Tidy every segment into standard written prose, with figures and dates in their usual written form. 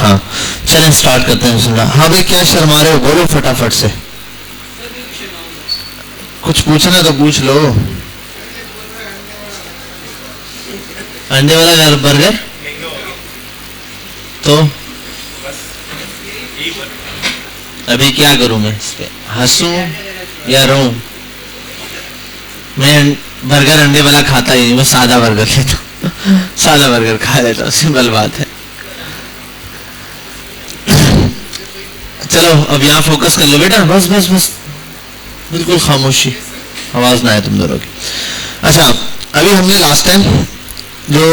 हाँ चलें स्टार्ट करते हैं। सुना हाँ भाई, क्या शर्मा रहे हो, बोलो फटाफट से। कुछ पूछना तो पूछ लो। अंडे वाला बर्गर तो अभी क्या करूं मैं, इस पे हंसूं या रोऊं? मैं बर्गर अंडे वाला खाता ही नहीं, मैं सादा बर्गर लेता हूं, सादा बर्गर खा लेता हूं, सिंपल बात है। चलो अब यहाँ फोकस कर लो बेटा, बस बस बस, बिल्कुल खामोशी, आवाज ना आए तुम दोनों की। अच्छा, अभी हमने लास्ट टाइम जो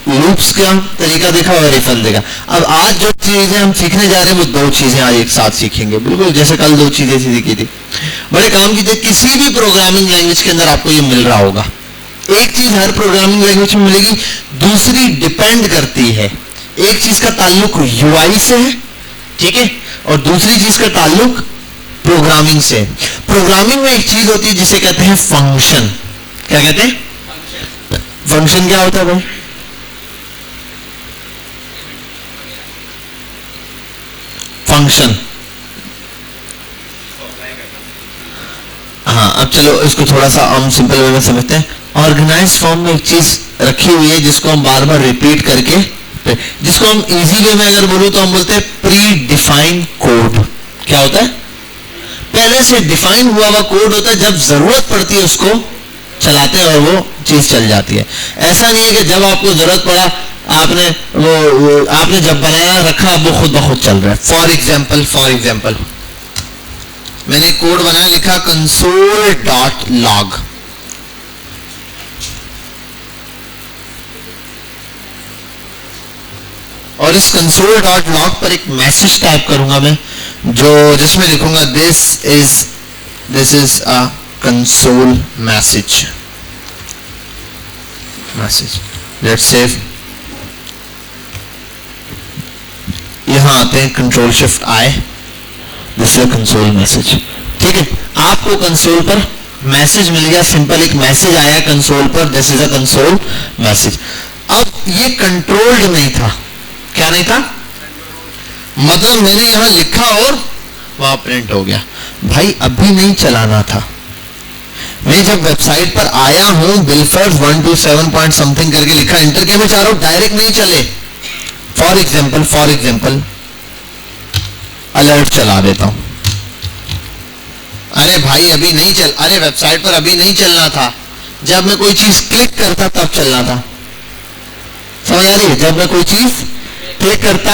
लूप्स का तरीका देखा और रिफल देखा। अब आज जो चीजें हम सीखने जा रहे हैं वो दो चीजें आज एक साथ सीखेंगे, बिल्कुल जैसे कल दो चीजें सीखी थी। बड़े काम कीजिए, किसी भी प्रोग्रामिंग लैंग्वेज के अंदर आपको ये मिल रहा होगा। एक चीज हर प्रोग्रामिंग लैंग्वेज में मिलेगी, दूसरी डिपेंड करती है। एक चीज का ताल्लुक यूआई से है, ठीक है, और दूसरी चीज का ताल्लुक प्रोग्रामिंग से। प्रोग्रामिंग में एक चीज होती है जिसे कहते हैं फंक्शन। क्या कहते हैं? फंक्शन क्या होता है भाई? फंक्शन, हाँ अब चलो इसको थोड़ा सा हम सिंपल वे में समझते हैं। ऑर्गेनाइज फॉर्म में एक चीज रखी हुई है जिसको हम बार बार रिपीट करके, जिसको हम इजी वे में अगर बोलूं तो हम बोलते हैं प्री डिफाइंड कोड। क्या होता है? पहले से डिफाइन हुआ हुआ कोड होता है, जब जरूरत पड़ती है उसको चलाते हैं और वो चीज चल जाती है। ऐसा नहीं है कि जब आपको जरूरत पड़ा आपने आपने जब बनाया रखा वो खुद ब खुद चल रहा है। फॉर एग्जाम्पल मैंने कोड बनाया, लिखा console.log, और इस console.log पर एक मैसेज टाइप करूंगा मैं, जो जिसमें लिखूंगा this is a console message. Let's save. यहां आते हैं control shift I, this is console message. ठीक है, आपको कंसोल पर मैसेज मिल गया, सिंपल एक मैसेज आया कंसोल पर, this is a console message. अब ये कंट्रोल्ड नहीं था। क्या नहीं था? मतलब मैंने यहां लिखा और वहां प्रिंट हो गया। भाई अभी नहीं चलाना था। मैं जब वेबसाइट पर आया हूं बिलफर्ड 127 पॉइंट समथिंग करके लिखा, एंटर किया, मैं चाह रहा हूं डायरेक्ट नहीं चले। फॉर एग्जाम्पल अलर्ट चला देता हूं। अरे भाई अभी नहीं चल, अरे वेबसाइट पर अभी नहीं चलना था, जब मैं कोई चीज क्लिक करता तब चलना था। समझ आ रही है? जब मैं कोई चीज क्लिक करता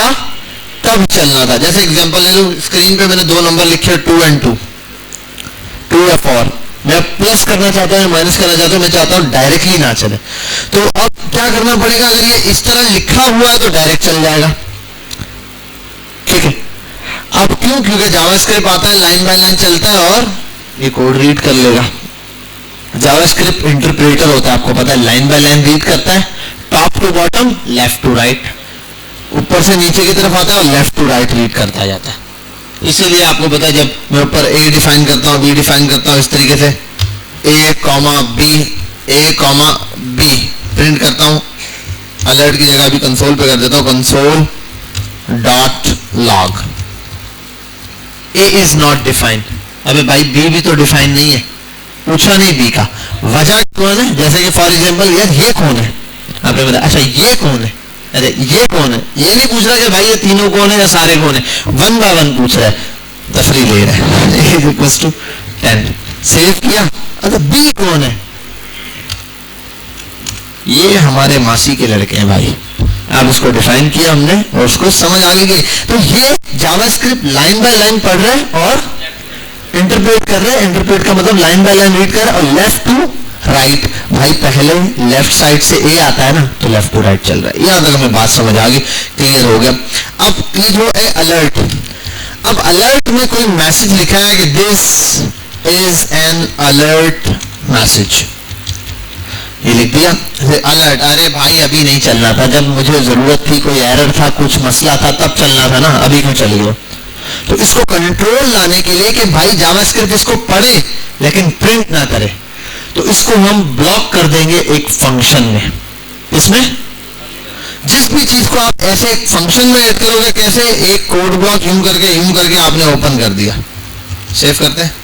तब चलना था। जैसे एग्जांपल ले लो, स्क्रीन पे मैंने दो नंबर लिखे 2 और 2 या 4, मैं प्लस करना चाहता हूँ, माइनस करना चाहता हूँ, मैं चाहता हूँ डायरेक्टली ना चले। तो अब क्या करना पड़ेगा? अगर ये इस तरह लिखा हुआ है तो डायरेक्ट चल जाएगा। ठीक है, अब क्यों? क्योंकि जावास्क्रिप्ट आता है, लाइन बाय लाइन चलता है और ये कोड रीड कर लेगा। जावास्क्रिप्ट इंटरप्रेटर होता है, आपको पता है, लाइन बाय लाइन रीड करता है, top to bottom, left to right, ऊपर से नीचे की तरफ आता है और लेफ्ट टू राइट रीड करता जाता है। इसीलिए आपको पता है, जब मैं ऊपर ए डिफाइन करता हूँ, बी डिफाइन करता हूँ, इस तरीके से ए कॉमा बी प्रिंट करता हूँ, अलर्ट की जगह भी कंसोल पे कर देता हूँ, console dot log. A is not defined. अबे भाई बी भी तो डिफाइन नहीं है, पूछा नहीं बी का, वजह कौन है? जैसे कि फॉर एग्जांपल यार ये कौन है, आपने बताया, अच्छा ये कौन है, अरे ये कौन है, ये नहीं पूछ रहा कि भाई ये तीनों कौन है या सारे कौन है, 1 बाय 1 पूछ रहा है, तफरी ले रहा है। = 10 सेव किया, अच्छा बी कौन है? ये हमारे मासी के लड़के हैं भाई। अब इसको डिफाइन किया हमने और उसको समझ आ गई। तो ये जावास्क्रिप्ट लाइन बाय लाइन पढ़ रहा है और इंटरप्रेट कर रहा है। इंटरप्रेट का मतलब लाइन बाय लाइन रीड कर रहा है और लेफ्ट टू राइट। भाई पहले लेफ्ट साइड से ए आता है ना, तो लेफ्ट टू राइट चल रहा है। यहां तक हमें बात समझ आ गई, क्लियर हो गया। अब ये जो है अलर्ट, अब अलर्ट में कोई मैसेज लिखा है कि this is an alert message, ये लिख दिया अलर्ट। अरे भाई अभी नहीं चलना था, जब मुझे जरूरत थी, कोई एरर था, कुछ मसला था, तब चलना था ना, अभी क्यों चल गया? तो इसको कंट्रोल लाने के लिए कि भाई जावास्क्रिप्ट इसको पढ़े लेकिन प्रिंट ना करे, तो इसको हम ब्लॉक कर देंगे एक फंक्शन में। इसमें जिस भी चीज को आप ऐसे फंक्शन में ऐड करोगे, कैसे एक कोड ब्लॉक यूं करके आपने ओपन कर दिया, सेव करते हैं,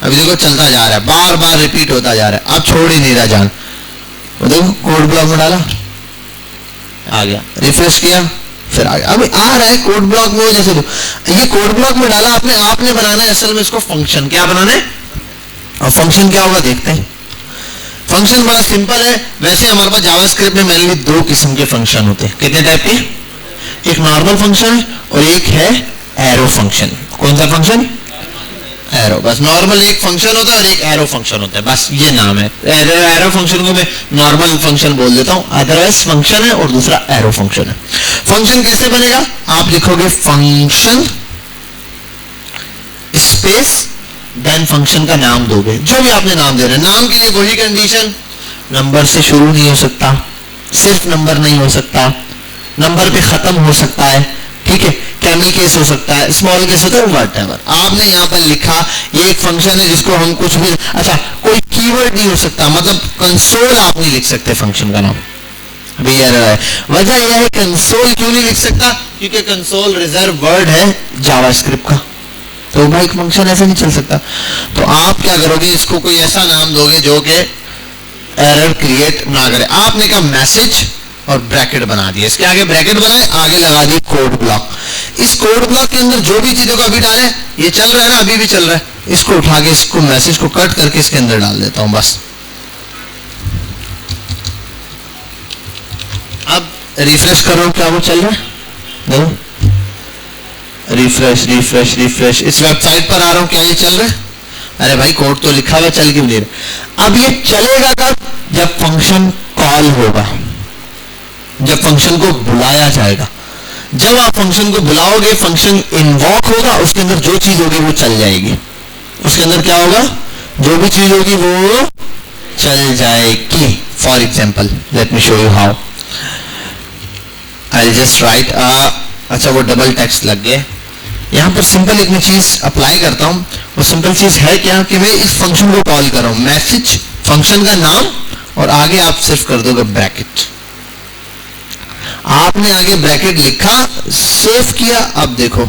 अभी देखो चलता जा रहा है, बार बार रिपीट होता जा रहा है, आप छोड़ ही नहीं रहा जान। वो देखो कोड ब्लॉक में डाला, आ गया, रिफ्रेश किया, फिर आ गया, अभी आ रहा है कोड ब्लॉक में। जैसे ये कोड ब्लॉक में डाला आपने बनाना है असल में इसको फंक्शन। क्या बनाना है? और फंक्शन क्या होगा देखते हैं। फंक्शन बड़ा सिंपल है। वैसे हमारे पास जावास्क्रिप्ट में मेनली दो किस्म के फंक्शन होते हैं। कितने टाइप के? एक नॉर्मल फंक्शन है और एक है एरो फंक्शन। कौन सा फंक्शन? एरो। बस नॉर्मल एक फंक्शन होता है और एक एरो फंक्शन होता है, बस ये नाम है। एरो फंक्शन को मैं नॉर्मल फंक्शन बोल देता हूं, अदरवाइज फंक्शन है और दूसरा एरो फंक्शन है। फंक्शन कैसे बनेगा? आप लिखोगे फंक्शन स्पेस देन फंक्शन का नाम दोगे, जो भी आपने नाम दे रहे हैं। नाम के लिए वही कंडीशन, नंबर से शुरू नहीं हो सकता, सिर्फ नंबर नहीं हो सकता, नंबर पे खत्म हो सकता है, ठीक है, कैमल केस हो सकता है, स्मॉल केस होता है, व्हाटएवर। आपने यहाँ पर लिखा ये एक फंक्शन है जिसको हम कुछ भी, अच्छा कोई कीवर्ड नहीं हो सकता, मतलब कंसोल आप नहीं लिख सकते फंक्शन का नाम। अभी वजह यह है कंसोल क्यों नहीं लिख सकता? क्योंकि कंसोल रिजर्व वर्ड है जावास्क्रिप्ट का, तो भाई फंक्शन ऐसे नहीं चल सकता। तो आप क्या करोगे, इसको कोई ऐसा नाम दोगे जो कि एरर क्रिएट ना करे। आपने कहा मैसेज और ब्रैकेट बना दिया, इसके आगे ब्रैकेट बनाए, आगे लगा दी कोड ब्लॉक। इस कोड ब्लॉक के अंदर जो भी चीजों को अभी डाले, ये चल रहा है ना, अभी भी चल रहा है, इसको उठा के इसको मैसेज को कट करके इसके अंदर डाल देता हूं बस। अब रिफ्रेश करो, क्या वो चल रहा है? देखो रिफ्रेश रिफ्रेश रिफ्रेश, इस वेबसाइट पर आ रहा हूं, क्या ये चल रहा है? अरे भाई कोड तो लिखा हुआ, चल क्यों नहीं रहा? अब ये चलेगा कब? जब फंक्शन कॉल होगा, जब फंक्शन को बुलाया जाएगा। जब आप फंक्शन को बुलाओगे, फंक्शन इन्वॉक होगा, उसके अंदर जो चीज होगी वो चल जाएगी। उसके अंदर क्या होगा? जो भी चीज होगी वो चल जाएगी। For example let me show you how. I just right, अच्छा वो डबल टेक्स्ट लग गए। यहां पर सिंपल एक मैं चीज अप्लाई करता हूं, वो सिंपल चीज है क्या कि मैं इस फंक्शन को कॉल कर रहा हूं, मैसेज फंक्शन का नाम, और आगे आप सिर्फ कर दोगे ब्रैकेट। आपने आगे ब्रैकेट लिखा, सेव किया, अब देखो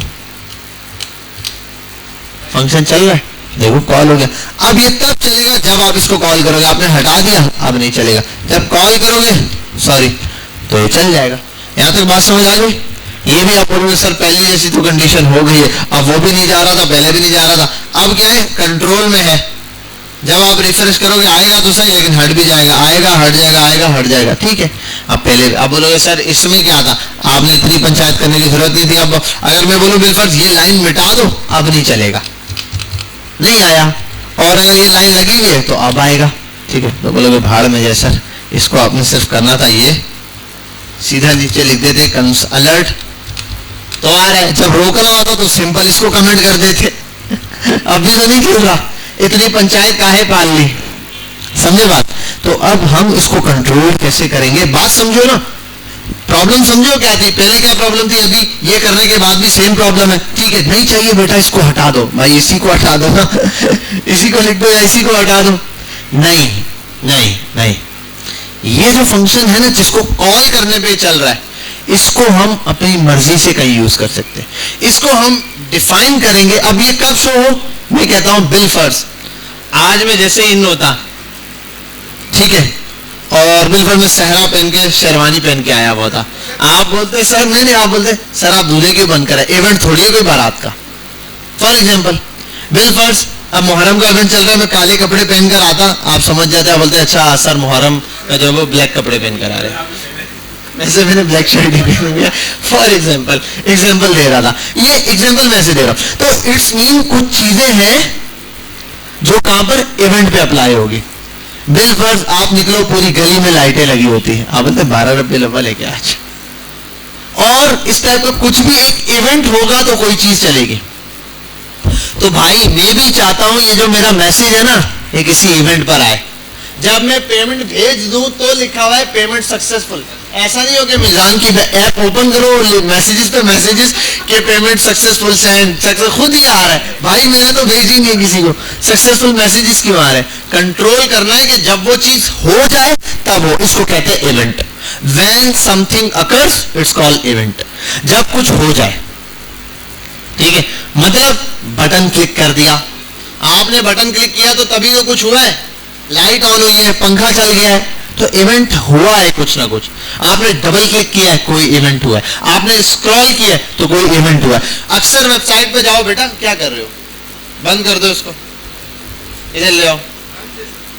फंक्शन चल रहा है, देखो कॉल हो गया। अब ये तब चलेगा जब आप इसको कॉल करोगे। आपने हटा दिया, अब नहीं चलेगा। जब कॉल करोगे सॉरी तो ये चल जाएगा। यहां तक बात समझ आ गई? ये भी आप बोलोगे सर पहले जैसी तो कंडीशन हो गई है, अब वो भी नहीं जा रहा था, पहले भी नहीं जा रहा था, अब क्या है? कंट्रोल में है। जब आप रिफ्रेश करोगे आएगा तो सही, लेकिन हट भी जाएगा, आएगा हट जाएगा, आएगा हट जाएगा, ठीक है। अब पहले आप बोलोगे सर इसमें क्या था, आपने इतनी पंचायत करने की जरूरत नहीं थी। अब अगर मैं बोलूं बिलफर्ज ये लाइन मिटा दो, अब नहीं चलेगा, नहीं आया। और अगर ये लाइन लगी हुई है तो अब आएगा, ठीक है। तो बोलोगे भाड़ में जाए सर, इसको आपने सिर्फ करना था ये सीधा नीचे लिख देते कंस अलर्ट, तो आ रहा है। जब रोकना होता तो सिंपल इसको कमेंट कर देते। अब भी तो नहीं चल रहा, इतनी पंचायत काहे पाल ली, समझे बात? तो अब हम इसको कंट्रोल कैसे करेंगे, बात समझो ना। प्रॉब्लम समझो क्या थी, पहले क्या प्रॉब्लम थी, अभी ये करने के बाद भी सेम प्रॉब्लम है, ठीक है। नहीं चाहिए बेटा, इसको हटा दो भाई, इसी को हटा दो ना, इसी को लिख दो या इसी को हटा दो। नहीं नहीं नहीं, ये जो फंक्शन है ना जिसको कॉल करने पे चल रहा है, इसको हम अपनी मर्जी से कहीं यूज कर सकते हैं। इसको हम डिफाइन करेंगे। अब ये कब शो हो? मैं कहता हूं बिल फर्ज, आज में जैसे इन होता, ठीक है, और बिल फर्ज में सहरा पहन के शेरवानी पहन के आया हुआ था, आप बोलते सर नहीं, आप बोलते सर आप दूल्हे क्यों बंद करा, इवेंट थोड़ी है कोई बारात का। फॉर एग्जाम्पल बिल फर्ज, अब मुहर्रम का इवेंट चल रहा है, मैं काले कपड़े पहनकर आता, आप समझ जाते हैं, बोलते अच्छा सर मुहर्रम का जो वो ब्लैक कपड़े पहनकर आ रहे हैं, वैसे मैंने ब्लैक शर्ट ही पहनी हुई है। फॉर एग्जाम्पल दे रहा था, ये एग्जाम्पल वैसे दे रहा हूं। तो इट्स मीन कुछ चीजें हैं जो कहां पर इवेंट पे अप्लाई होगी। बिल फर्ज आप निकलो, पूरी गली में लाइटें लगी होती है, आप बोलते 12 रबीउल अव्वल है क्या आज, और इस टाइप का कुछ भी एक इवेंट होगा तो कोई चीज चलेगी। तो भाई मैं भी चाहता हूं ये जो मेरा मैसेज है ना, ये किसी इवेंट पर आए। जब मैं पेमेंट भेज दूं तो लिखा हुआ है पेमेंट सक्सेसफुल। ऐसा नहीं हो कि मिजान की ऐप ओपन करो, मैसेजेस पे मैसेजेस के पेमेंट सक्सेसफुल सेंड, खुद ही आ रहा है। भाई मैंने तो भेज ही नहीं किसी को, सक्सेसफुल मैसेजेस क्यों आ रहे हैं? कंट्रोल करना है कि जब वो चीज हो जाए तब हो, इसको कहते हैं event. When something occurs it's called event, जब कुछ हो जाए, ठीक है। मतलब बटन क्लिक कर दिया, आपने बटन क्लिक किया तो तभी तो कुछ हुआ है, लाइट ऑन हुई है, पंखा चल गया है, तो इवेंट हुआ है कुछ ना कुछ। आपने डबल क्लिक किया है, कोई इवेंट हुआ है, आपने स्क्रॉल किया है तो कोई इवेंट हुआ है। अक्सर वेबसाइट पे जाओ, बेटा क्या कर रहे हो, बंद कर दो इसको, इधर ले आओ,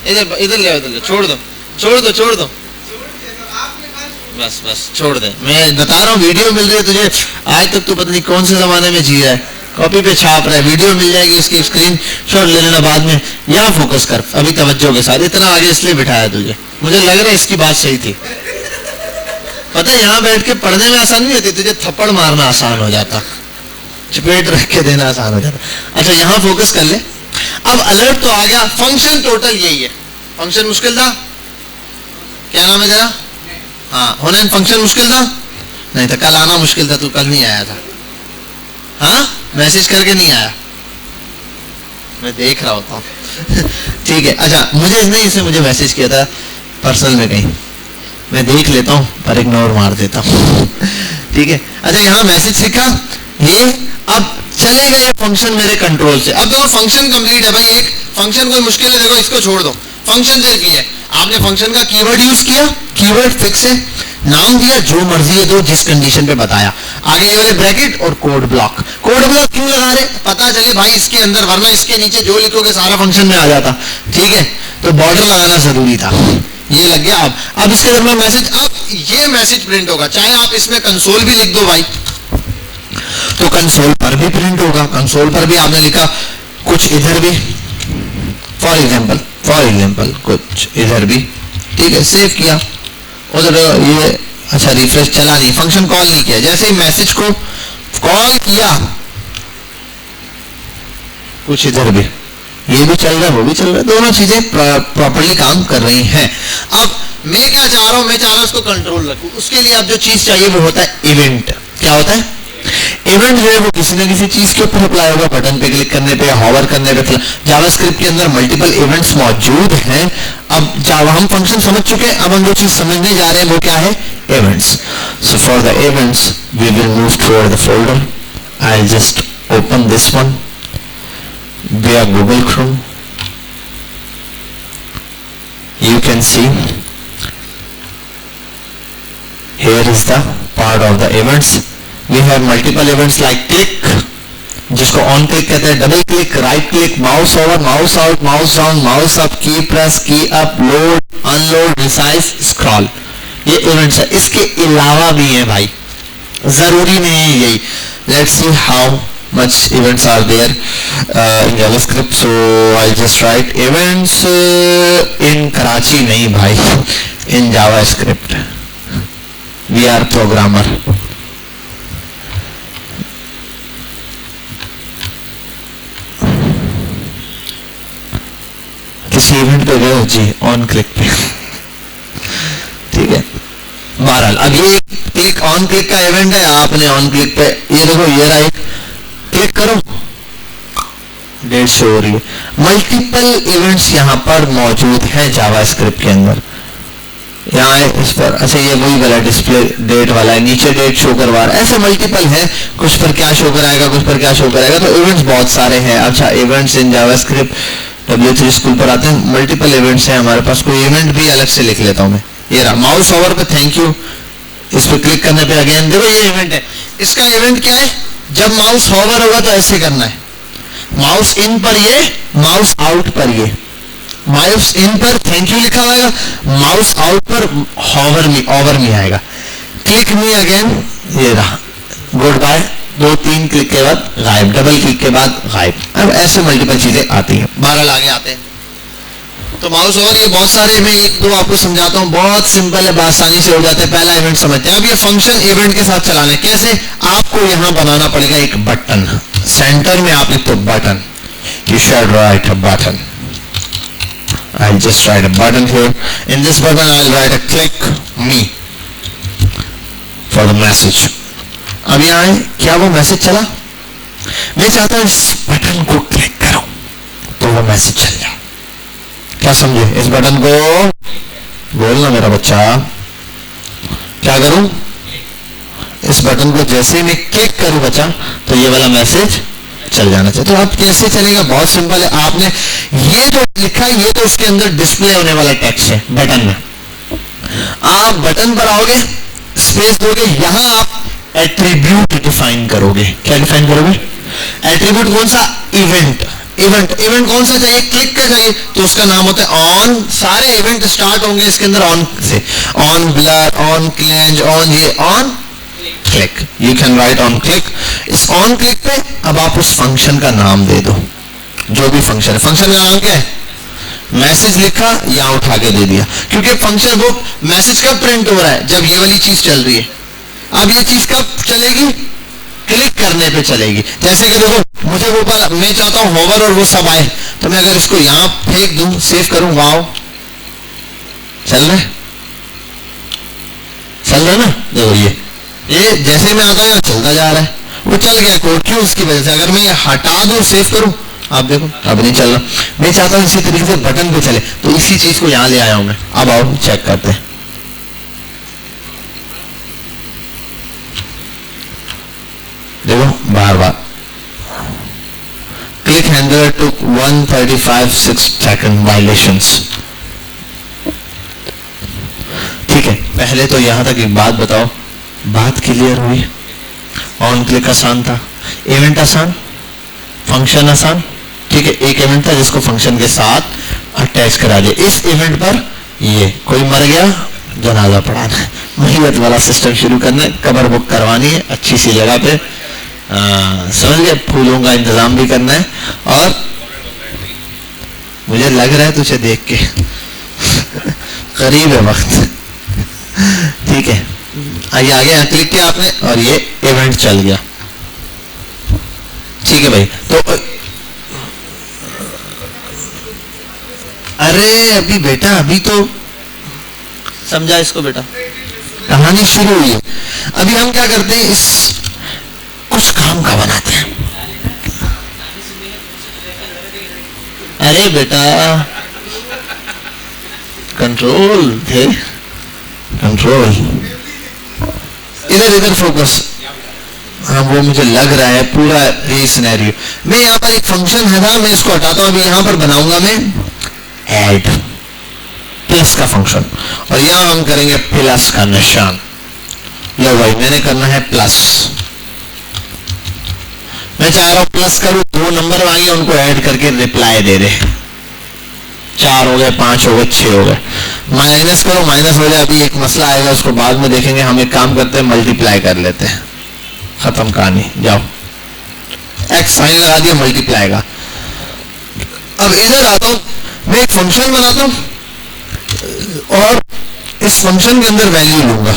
इधर इधर ले आओ, इधर ले, छोड़ दो छोड़ दो छोड़ दो, बस बस छोड़ दे। मैं बता रहा हूँ वीडियो मिल रही है तुझे, आज तक तू पता नहीं कौन से जमाने में जी रहा है, कॉपी पे छाप रहा है, वीडियो मिल जाएगी, उसकी स्क्रीन शॉट ले लेना बाद में। यहाँ फोकस कर अभी तवज्जो के साथ, इतना आगे इसलिए बिठाया तुझे, मुझे लग रहा है इसकी बात सही थी। पता है यहाँ बैठ के पढ़ने में आसान नहीं होती, तुझे थप्पड़ मारना आसान हो जाता, चपेट रख के देना आसान हो जाता। अच्छा यहाँ फोकस कर ले। अब अलर्ट तो आ गया, फंक्शन टोटल यही है। फंक्शन मुश्किल था, क्या नाम है तेरा? हाँ, होने फंक्शन मुश्किल था? नहीं था, कल आना मुश्किल था, तू कल नहीं आया था। हाँ, मैसेज करके नहीं आया, मैं देख रहा होता हूँ। ठीक है, अच्छा मुझे नहीं, इसने मुझे मैसेज किया था पर्सनल में कहीं, मैं देख लेता हूँ पर इग्नोर मार देता हूँ। ठीक है, अच्छा यहाँ मैसेज लिखा, ये अब चले गए फंक्शन मेरे कंट्रोल से। अब देखो फंक्शन कंप्लीट है भाई, एक फंक्शन कोई मुश्किल है, देखो इसको छोड़ दो, फंक्शन से की है आपने, फंक्शन का कीवर्ड यूज किया, कीवर्ड फिक्स है, नाम दिया जो मर्जी है दो, जिस कंडीशन पे बताया, आगे ये वाले ब्रैकेट और कोड ब्लॉक। कोड ब्लॉक क्यों लगा रहे, पता चले भाई इसके अंदर, वरना इसके नीचे जो लिखोगे सारा फंक्शन में आ जाता। ठीक है, तो बॉर्डर लगाना जरूरी था, ये लग गया। अब इसके अंदर मैसेज, अब ये मैसेज प्रिंट होगा, चाहे आप इसमें कंसोल भी लिख दो भाई, तो कंसोल पर भी प्रिंट होगा। कंसोल पर भी आपने लिखा कुछ इधर भी, फॉर एग्जाम्पल कुछ इधर भी, ठीक है, सेव किया उधर ये, अच्छा रिफ्रेश चला नहीं, फंक्शन कॉल नहीं किया, जैसे ही मैसेज को कॉल किया कुछ इधर भी, ये भी चल रहा है वो भी चल रहा है, दोनों चीजें प्रॉपर्ली काम कर रही हैं। अब मैं क्या चाह रहा हूं, मैं चाह रहा हूं इसको कंट्रोल रखूं, उसके लिए अब जो चीज चाहिए वो होता है इवेंट। क्या होता है इवेंट? जो है वो किसी न किसी चीज के ऊपर अप्लाई होगा, बटन पे क्लिक करने पे, हॉवर करने पे। जावास्क्रिप्ट के अंदर मल्टीपल इवेंट्स मौजूद हैं। अब जावा हम फंक्शन समझ चुके हैं, अब हम जो चीज समझने जा रहे हैं वो क्या है, events. So for the events we will move toward the folder, I will just open this one via Google Chrome. You can see here is the part of the events. We have multiple events like click, जिसको on click कहते हैं, double click, right click, mouse over, mouse out, mouse down, mouse up, की press, की up, load, unload, resize, scroll, ये events है। इसके अलावा भी है भाई, जरूरी नहीं है यही। Let's see how much events are there in JavaScript. So I'll just write events in Karachi, नहीं भाई, in JavaScript. We are programmer. किसी इवेंट पे गए जी, ऑन क्लिक पे, ठीक है। बहरहाल अब ये क्लिक ऑन क्लिक का इवेंट है, आपने ऑन क्लिक पे, ये देखो ये रहा एक, क्लिक करो, डेट शो हो रही है। मल्टीपल इवेंट्स यहां पर मौजूद है जावास्क्रिप्ट के अंदर। यहाँ इस पर, अच्छा ये वही वाला डिस्प्ले डेट वाला है, नीचे डेट शो करवा रहा है, ऐसे मल्टीपल है, कुछ पर क्या शो कराएगा, कुछ पर क्या शो कराएगा, तो इवेंट्स बहुत सारे हैं। अच्छा events in JavaScript W3 school पर आते हैं, मल्टीपल इवेंट्स हैं हमारे पास। कोई इवेंट भी अलग से लिख लेता हूं मैं, ये रहा माउस ओवर पे, थैंक यू, इस पर क्लिक करने पे अगेन देखो ये इवेंट है। इसका इवेंट क्या है, जब माउस होवर होगा तो ऐसे करना है, माउस इन पर ये, माउस आउट पर ये, माउस इन पर थैंक यू लिखा होगा, माउस आउट पर होवर में, ओवर में आएगा, क्लिक मी अगेन, ये रहा गुड बाय, 2-3 क्लिक के बाद गायब, डबल क्लिक के बाद गायब। अब ऐसे मल्टीपल चीजें आती हैं। 12 आगे आते हैं तो माउस ओवर, ये बहुत सारे, मैं एक दो आपको समझाता हूँ, बहुत सिंपल है, आसानी से हो जाता है। पहला इवेंट समझते हैं। अब ये फंक्शन इवेंट के साथ चलाने कैसे, आपको यहाँ बनाना पड़ेगा एक बटन, सेंटर में आप लिखते हो button, you should write a button, I'll just write a button here. In this button I'll write a click me for the message. अब यहाँ है, क्या वो मैसेज चला? मैं चाहता हूँ इस बटन को क्लिक करो तो वो मैसेज चल जाए। क्या समझे? इस बटन को बोलना मेरा बच्चा, क्या करूं, इस बटन को जैसे ही मैं क्लिक करूं बच्चा तो ये वाला मैसेज चल जाना चाहिए। तो अब कैसे चलेगा, बहुत सिंपल है। आपने ये जो लिखा है ये तो इसके अंदर डिस्प्ले होने वाला टेक्स्ट है बटन में। आप बटन पर आओगे, स्पेस दोगे, यहां आप एट्रीब्यूट डिफाइन करोगे। क्या डिफाइन करोगे? एट्रीब्यूट कौन सा? इवेंट। इवेंट कौन सा चाहिए? क्लिक का चाहिए तो उसका नाम होता है ऑन। सारे इवेंट स्टार्ट होंगे इसके अंदर ऑन से, on blur, on change, on ये, on click. You can write on click. इस ऑन क्लिक पे अब आप उस फंक्शन का नाम दे दो, जो भी फंक्शन है। फंक्शन का नाम क्या है? मैसेज लिखा, यहां उठा के दे दिया, क्योंकि फंक्शन वो मैसेज कब प्रिंट हो रहा है? जब ये वाली चीज चल रही है। अब ये चीज कब चलेगी? क्लिक करने पे चलेगी। जैसे कि देखो मुझे वो वाला, मैं चाहता हूं होवर और वो सब आए, तो मैं अगर इसको यहां फेंक दूं, सेव करूं, वाओ चल रहा है, चल रहा है ना। देखो ये जैसे मैं आता हूं चलता जा रहा है, वो चल गया कोड, क्यों? उसकी वजह से। अगर मैं ये हटा दूं, सेव करूं, आप देखो अब नहीं चल रहा। मैं चाहता हूं इसी तरीके से बटन पे चले, तो इसी चीज को यहां ले आया हूं मैं। अब आओ चेक करते हैं। देखो बार बार क्लिक हैंडलर टुक 135 सेकंड वायलेशंस। ठीक है, पहले तो यहां तक एक बात बताओ, बात क्लियर हुई? ऑन क्लिक आसान था, इवेंट आसान, फंक्शन आसान। ठीक है, एक इवेंट था जिसको फंक्शन के साथ अटैच करा दिया। इस इवेंट पर ये कोई मर गया, जनाजा पढ़ाना है, महियत वाला सिस्टम शुरू करना है, कब्र बुक करवानी है अच्छी सी जगह पे, समझ गए, फूलों का इंतजाम भी करना है। और मुझे लग रहा है तुझे देख के करीब है वक्त। ठीक है, आइए आगे, यहाँ क्लिक किया आपने और ये इवेंट चल गया। ठीक है भाई, तो अरे अभी बेटा, अभी तो समझा इसको बेटा, कहानी शुरू हुई है। अभी हम क्या करते हैं, इस कुछ काम का बनाते हैं। अरे बेटा कंट्रोल थे, कंट्रोल, इधर इधर फोकस। हाँ वो मुझे लग रहा है पूरा ये सिनेरियो। मैं यहाँ पर एक फंक्शन है ना, मैं इसको हटाता हूँ, अभी यहाँ पर बनाऊंगा मैं ऐड प्लस का फंक्शन, और यहां हम करेंगे प्लस का निशान। लो भाई मैंने करना है प्लस, मैं चाह रहा हूं प्लस करूं, 2 नंबर मांगे उनको ऐड करके रिप्लाई दे दे। 4 हो गए, 5 हो गए, 6 हो गए। माइनस करो, माइनस हो जाए। अभी एक मसला आएगा उसको बाद में देखेंगे। हम एक काम करते हैं, मल्टीप्लाई कर लेते हैं, खत्म कहानी। जाओ एक्स साइन लगा दिया मल्टीप्लाई का। अब इधर आता हूं, मैं एक फंक्शन बनाता हूं और इस फंक्शन के अंदर वैल्यू लूंगा।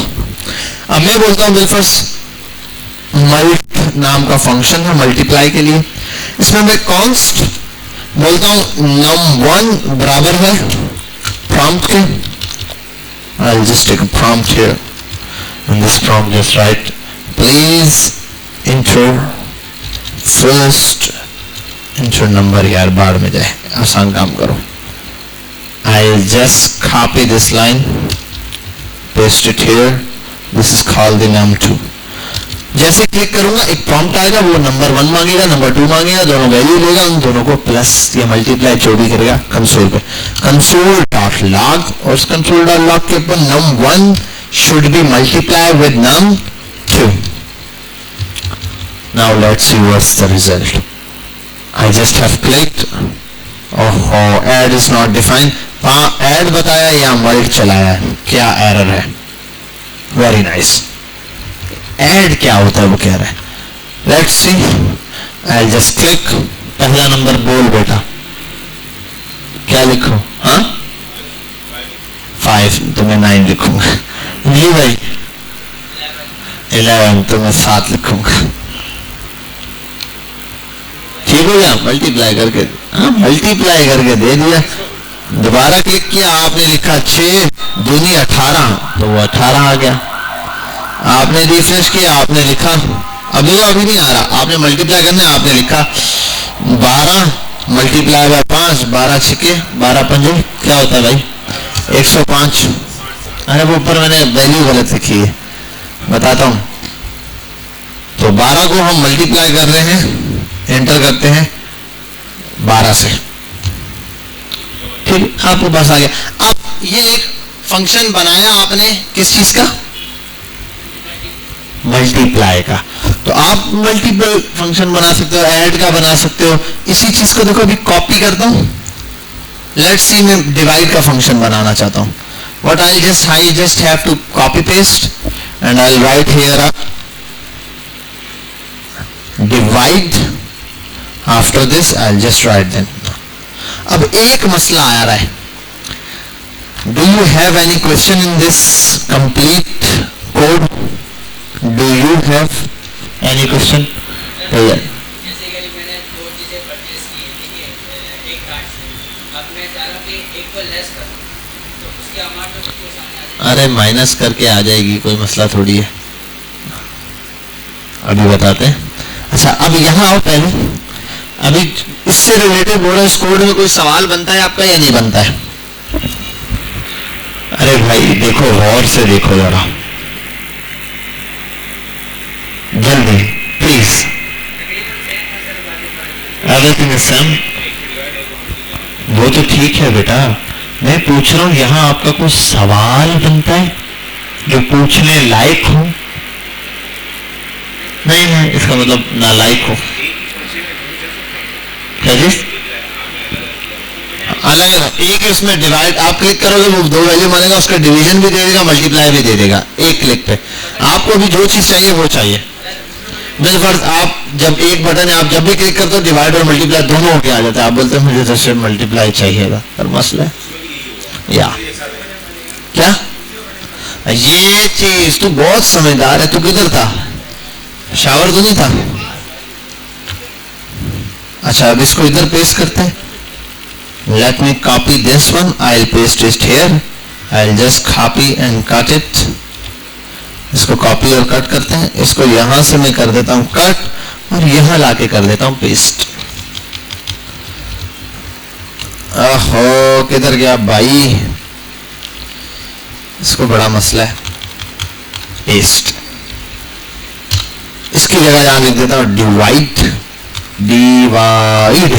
अब मैं बोलता हूं बिलफर्स मल्ट नाम का फंक्शन है मल्टीप्लाई के लिए। इसमें मैं कॉन्स्ट बोलता हूं num1 बराबर है प्रॉम्प्ट के। I'll just take a prompt here and this prompt just write please enter first enter number। यार बाढ़ में जाए, आसान काम करो। I'll just copy this line, paste it here. This is called the num2। जैसे क्लिक करूंगा एक प्रॉम्प्ट आएगा, वो नंबर 1 मांगेगा, नंबर 2 मांगेगा, दोनों वैल्यू लेगा, उन दोनों को प्लस या मल्टीप्लाई जो भी करेगा कंसोल पे, कंसोल डॉट लॉग, और उस कंसोल डॉट लॉग के ऊपर num1 should be multiplied with num2। Now let's see what's the result। I just have clicked, oh add is not defined। हाँ ऐड बताया या मल्ट चलाया, क्या एरर है? Very nice. ऐड क्या होता है वो कह रहा है। Let's see, I just click, पहला नंबर बोल बेटा, क्या लिखो? हाँ 5, तो मैं 9 लिखूंगा। जी भाई 11, तो मैं 7 लिखूंगा। ठीक हो गया, मल्टीप्लाई करके, हाँ मल्टीप्लाई करके दे दिया। दोबारा क्लिक किया, आपने लिखा 6 दूनी 18, तो वो 18 आ गया। आपने रिफ्रेश किया, आपने लिखा, अब देखो अभी नहीं आ रहा, आपने मल्टीप्लाई करना है, आपने लिखा 12 मल्टीप्लाई बाय 5, 12 6 12 5 क्या होता है भाई? 105। अरे वो ऊपर मैंने वैल्यू गलत लिखी है, बताता हूं। तो 12 को हम मल्टीप्लाई कर रहे हैं, एंटर करते हैं 12 से, ठीक, आपके पास आ गया। अब ये एक फंक्शन बनाया आपने किस चीज का, मल्टीप्लाई का। तो आप मल्टीपल फंक्शन बना सकते हो, ऐड का बना सकते हो। इसी चीज को देखो अभी कॉपी करता हूं। लेट्स सी मैं डिवाइड का फंक्शन बनाना चाहता हूं। What I just have to copy paste and I'll write here a divide. After this I'll just write then. अब एक मसला आ रहा है। Do you have any question in this complete code? Do you have any question? Yeah. अरे minus करके आ जाएगी, कोई मसला थोड़ी है, अभी बताते हैं। अच्छा अब यहाँ आओ पहले, अभी इससे रिलेटेड बोलो, इस कोड में कोई सवाल बनता है आपका या नहीं बनता है? अरे भाई देखो, गौर से देखो जरा, जल्दी प्लीज। एवरीथिंग इज सेम, वो तो ठीक है बेटा, मैं पूछ रहा हूं यहां आपका कुछ सवाल बनता है जो पूछने लायक हो? नहीं है, इसका मतलब नालायक हो। क्या चीज अलग, एक इसमें डिवाइड आप क्लिक करोगे वो 2 वैल्यू मानेगा, उसका डिवीजन भी दे देगा, मल्टीप्लाई भी दे देगा एक क्लिक पे। आपको भी जो चीज चाहिए वो चाहिए। बिल्कुल, आप जब एक बटन है, आप जब भी क्लिक करते हो डिवाइड और मल्टीप्लाई दोनों होके आ जाता है। आप बोलते हैं मुझे तो सिर्फ मल्टीप्लाई चाहिएगा, पर मसला है या क्या, ये चीज तू बहुत समझदार है। तू किधर था, शावर तो नहीं था? अच्छा अब इसको इधर पेस्ट करते हैं। Let me copy this one, I will paste it here, I will just copy and cut it. इसको कॉपी और कट करते हैं। इसको यहां से मैं कर देता हूं कट और यहां लाके कर देता हूं पेस्ट। ओहो किधर गया भाई, इसको बड़ा मसला है। पेस्ट, इसकी जगह यहां लिख देता हूं डिवाइड, डिवाइड,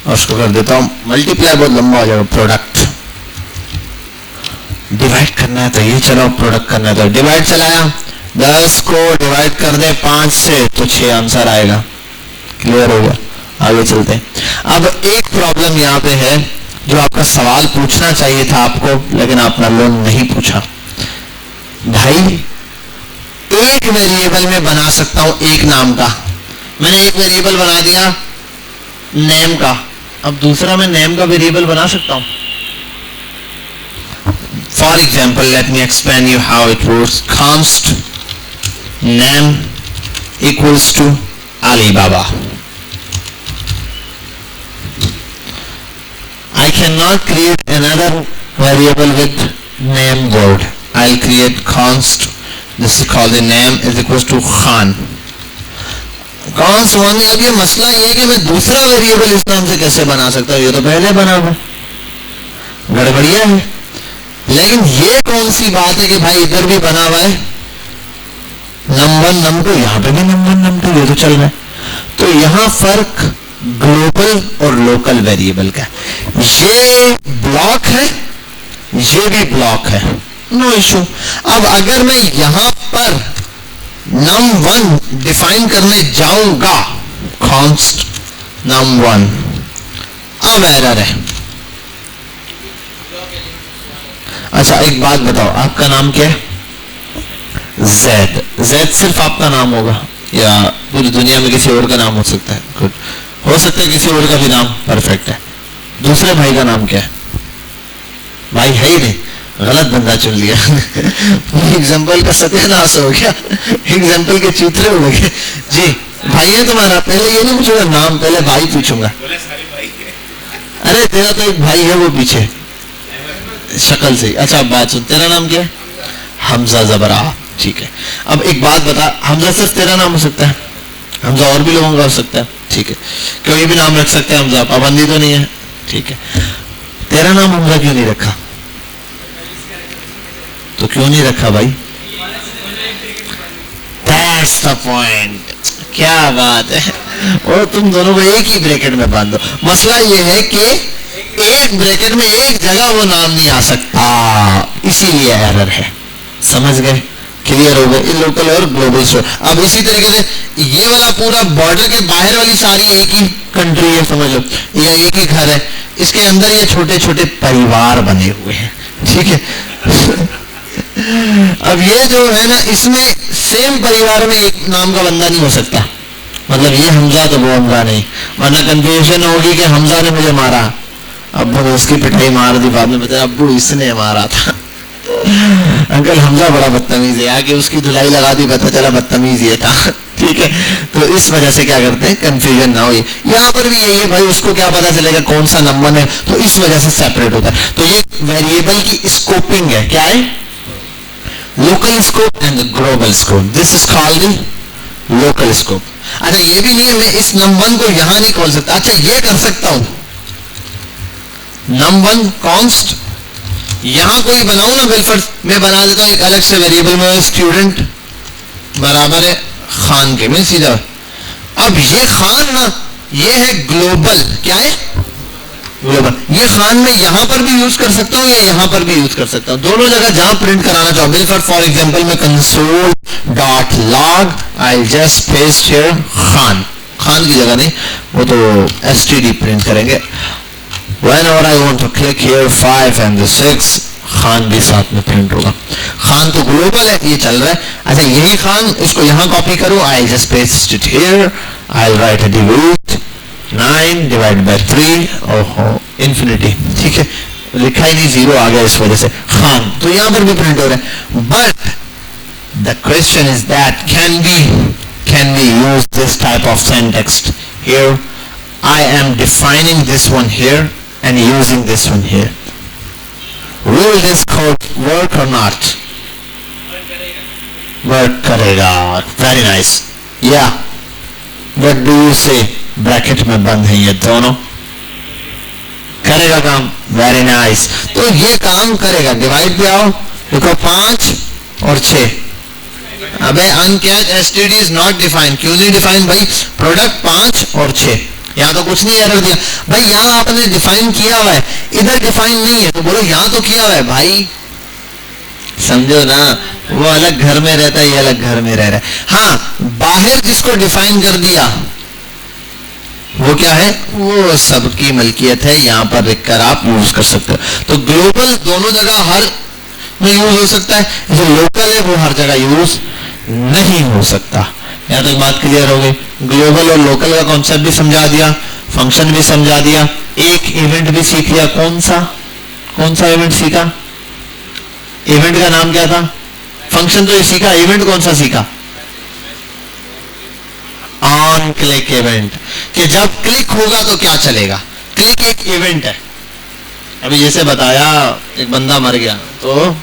और उसको कर देता हूं मल्टीप्लाई, बहुत लंबा हो जाएगा। प्रोडक्ट, डिवाइड करना है तो ये चलाओ, प्रोडक्ट करना है तो डिवाइड चलाया। 10 को डिवाइड कर दे 5 से तो 6 आंसर आएगा। क्लियर हो गया, आगे चलते हैं। अब एक प्रॉब्लम यहाँ पे है, जो आपका सवाल पूछना चाहिए था आपको, लेकिन आपने लोग नहीं पूछा। भाई एक वेरिएबल में बना सकता हूं एक नाम का, मैंने एक वेरिएबल बना दिया नेम का, अब दूसरा मैं नेम का वेरिएबल बना सकता हूं। For example, let me explain you how it works. Const name equals to Alibaba. I cannot create another variable with name word. I'll create const, this is called the name is equals to Khan. const one, अब ये मसला ये है कि मैं दूसरा variable इस नाम से कैसे बना सकता हूँ, ये तो पहले बना हुआ, गड़बड़िया है। लेकिन ये कौन सी बात है कि भाई इधर भी बना हुआ है num1 num2, यहाँ पे भी num1 num2, ये तो चल रहा है। तो यहाँ फर्क ग्लोबल और लोकल वेरिएबल का, ये ब्लॉक है, ये भी ब्लॉक है, नो इशू। अब अगर मैं यहाँ पर num1 डिफाइन करने जाऊंगा, const num1, अब एरर है। अच्छा एक बात बताओ, आपका नाम क्या है? Z। Z सिर्फ आपका नाम होगा या पूरी दुनिया में किसी और का नाम हो सकता है? गुड, हो सकता है किसी और का भी नाम, परफेक्ट है। दूसरे भाई का नाम क्या है? भाई है ही नहीं, गलत बंदा चुन लिया। एग्जाम्पल का सत्यानाश हो गया, एग्जाम्पल के चूतरे हो गए। जी भाई है तुम्हारा, पहले ये नहीं पूछूंगा नाम, पहले भाई पूछूंगा। अरे तेरा तो एक भाई है वो पीछे शक्ल से। अच्छा बात सुन, तेरा नाम क्या है? हमजा जबरा, ठीक है। अब एक बात बता, हमजा सिर्फ तेरा नाम हो सकता है? हमजा और भी लोगों का हो सकता है, ठीक है। कोई भी नाम रख सकते हैं हमजा, पाबंदी तो नहीं है, ठीक है। तेरा नाम हमजा क्यों नहीं रखा? तो क्यों नहीं रखा भाई? That's the point. क्या बात है, और तुम दोनों को एक ही ब्रैकेट में बांध दो। मसला ये है कि एक ब्रैकेट में एक जगह वो नाम नहीं आ सकता, इसीलिए एरर है। समझ गए? क्लियर हो गए? लोकल और ग्लोबल स्टोर। अब इसी तरीके से ये वाला पूरा बॉर्डर के बाहर वाली सारी एक ही कंट्री है, समझ लो, या एक ही घर है, इसके अंदर ये छोटे छोटे परिवार बने हुए हैं, ठीक है। अब ये जो है ना, इसमें सेम परिवार में एक नाम का बंदा नहीं हो सकता, मतलब ये हमजा तो वो हमजा नहीं, वरना कंफ्यूजन होगी कि हमजा ने मुझे मारा, अब्बू ने उसकी पिटाई मार दी, बाद में बताया अब्बू इसने मारा था। अंकल हमजा बड़ा बदतमीज है, आगे उसकी धुलाई लगा दी, पता चला बदतमीज ये था, ठीक है। तो इस वजह से क्या करते हैं, कंफ्यूजन ना हो। यहाँ पर भी यही है भाई, उसको क्या पता चलेगा कौन सा नंबर है, तो इस वजह से सेपरेट होता है। तो ये वेरिएबल की स्कोपिंग है, क्या है? Local scope and global scope. This is called local scope. अच्छा ये भी नहीं है, मैं इस नम1 को यहां नहीं खोल सकता। अच्छा ये कर सकता हूं, num1 कॉन्स्ट यहां कोई बनाऊं ना, बिलफर्ज मैं बना देता हूं एक अलग से वेरिएबल में, स्टूडेंट बराबर है खान के, मैं सीधा। अब ये खान ना, ये है ग्लोबल, क्या है? ग्लोबल। ये खान में यहां पर भी यूज कर सकता हूं या यहां पर भी यूज कर सकता हूं, दोनों जगह जहां प्रिंट कराना चाहूं। बिलफर्ज फॉर एग्जांपल में console.log I just paste here Khan, Khan की जगह नहीं, वो तो std प्रिंट करेंगे। Whenever I want to click here 5 and the 6, Khan भी साथ में प्रिंट होगा। खान तो ग्लोबल है, ये चल रहा है। अच्छा यही खान, इसको यहाँ कॉपी करूं, I just paste it here, I'll write a divide 9 divided by 3, ओहो infinity, ठीक है, लिखा ही नहीं, 0 आ गया इस वजह से। खान तो यहाँ पर भी प्रिंट हो रहा है। But the question is that can we use this type of syntax here? I am defining this one here and using this one here. Will this code work or not? Work करेगा। Very nice. Yeah. What do you say? Bracket में बंद है ये दोनों, करेगा काम। Very nice. तो ये काम करेगा। डिवाइड पे आओ, देखो 5 और 6। अबे अनकैच std is not defined। क्यों नहीं डिफाइन भाई? प्रोडक्ट 5 और 6, यहाँ तो कुछ नहीं एरर दिया भाई। यहाँ आपने डिफाइन किया हुआ है, इधर डिफाइन नहीं है, तो बोलो यहाँ तो किया हुआ है भाई, समझो ना। वो अलग घर में रहता है, ये अलग घर में रह रहा है। हाँ, बाहर जिसको डिफाइन कर दिया वो क्या है, वो सबकी मलकियत है, यहाँ पर लिखकर आप यूज कर सकते हो। तो ग्लोबल दोनों जगह हर में यूज हो सकता है, जो लोकल है वो हर जगह यूज नहीं हो सकता। यहाँ तक बात क्लियर हो गई। ग्लोबल और लोकल का कॉन्सेप्ट भी समझा दिया, फंक्शन भी समझा दिया, एक इवेंट भी सीख लिया। कौन सा इवेंट सीखा? इवेंट का नाम क्या था? फंक्शन तो ये सीखा, इवेंट कौन सा सीखा? ऑन क्लिक इवेंट, कि जब क्लिक होगा तो क्या चलेगा। क्लिक एक इवेंट है। अभी जैसे बताया, एक बंदा मर गया तो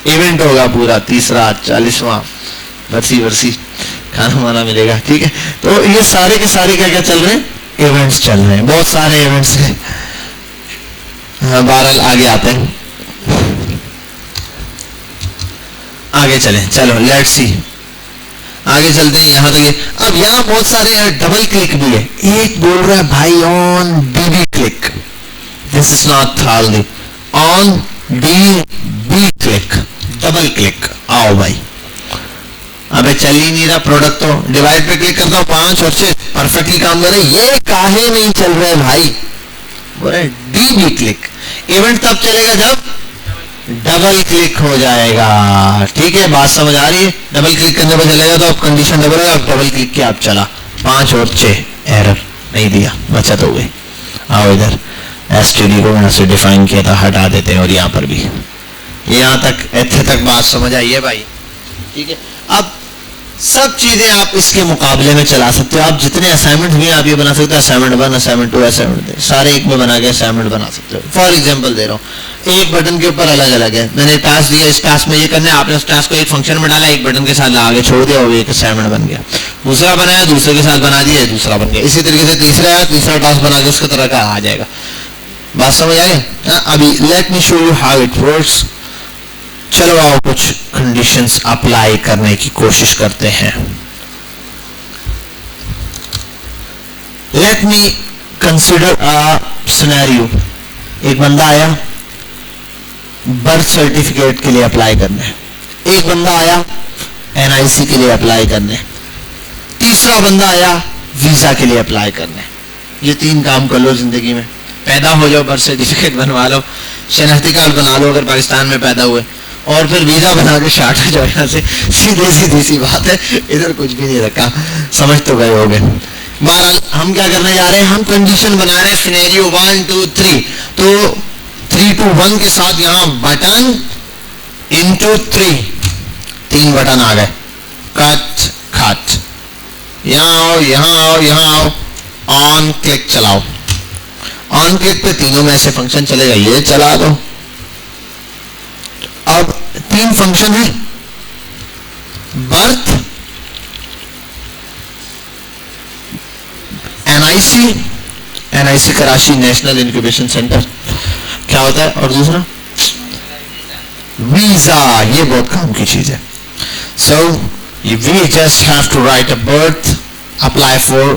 इवेंट होगा पूरा, 30रा 40वां वर्सी खाना वाना मिलेगा, ठीक है। तो ये सारे के सारे क्या क्या चल रहे हैं? इवेंट्स चल रहे हैं, बहुत सारे इवेंट्स हैं। हाँ, बहरहाल आगे आते हैं, आगे चलें, चलो लेट्स सी, आगे चलते हैं। यहाँ तक अब यहाँ बहुत सारे डबल क्लिक भी है। एक बोल रहा है भाई on DB click, this is not थाली, on DB click, double click. आओ भाई, अबे चल ही नहीं रहा प्रोडक्ट, तो डिवाइड पे क्लिक करता हूँ, 5 और 6 परफेक्टली काम कर रहे हैं। ये काहे नहीं चल रहे भाई? बोल रहे डीबी क्लिक। इवेंट तब चलेगा जब डबल क्लिक हो जाएगा, ठीक है, बात समझ आ रही है? डबल क्लिक करने पर चलेगा तो अब कंडीशन डबल होगा, डबल क्लिक किया, अब चला 5 और 6, एरर नहीं दिया, बचत हो गई। आओ इधर, एसटीडी को यहाँ से डिफाइन किया था, हटा देते हैं। और यहाँ पर भी, यहाँ तक ऐसे तक बात समझ आई है भाई, ठीक है। अब सब चीजें आप इसके मुकाबले में चला सकते हो। आप जितने असाइनमेंट भी आप ये बना सकते हो, असाइनमेंट 1, असाइनमेंट 2, असाइनमेंट 3, सारे एक में बना के असाइनमेंट बना सकते हो। फॉर एग्जांपल दे रहा हूँ, एक बटन के ऊपर अलग अलग है, मैंने टास्क दिया, इस टास्क में ये करना है, आपने उस टास्क को एक फंक्शन में डाला, एक बटन के साथ आगे छोड़ दिया, वो एक असाइनमेंट बन गया। दूसरा बनाया, दूसरे के साथ बना दिया, दूसरा बन गया। इसी तरीके से तीसरा टास्क बना के उसके तरह का आ जाएगा। बात समझ आए? अभी let me show you how it works. चलो आओ कुछ कंडीशंस अप्लाई करने की कोशिश करते हैं. Let me consider a scenario. एक बंदा आया बर्थ सर्टिफिकेट के लिए अप्लाई करने, एक बंदा आया एनआईसी के लिए अप्लाई करने, तीसरा बंदा आया वीजा के लिए अप्लाई करने. ये 3 काम कर लो जिंदगी में. पैदा हो जाओ, बर्थ सर्टिफिकेट बनवा लो, शनाख्ती कार्ड बना लो अगर पाकिस्तान में पैदा हुए, और फिर वीजा बना के स्टार्ट हो जाओ यहाँ से. सीधी सी बात है, इधर कुछ भी नहीं रखा. समझ तो गए होगे. बहरहाल हम क्या करने जा रहे हैं, हम कंडीशन बना रहे हैं सिनेरियो 1 2 3. तो 3 to 1 के साथ यहाँ बटन into 3 बटन आ गए. कट खट, यहाँ आओ, यहाँ आओ, यहाँ आओ, ऑन क्लिक चलाओ. ऑन क्लिक पे तीनों में ऐसे फंक्शन चलेगा, ये चला दो. अब 3 फंक्शन है, birth, NIC Karachi national incubation centre क्या होता है, और दूसरा वीजा. ये बहुत काम की चीज है. So we just have to write a birth, apply for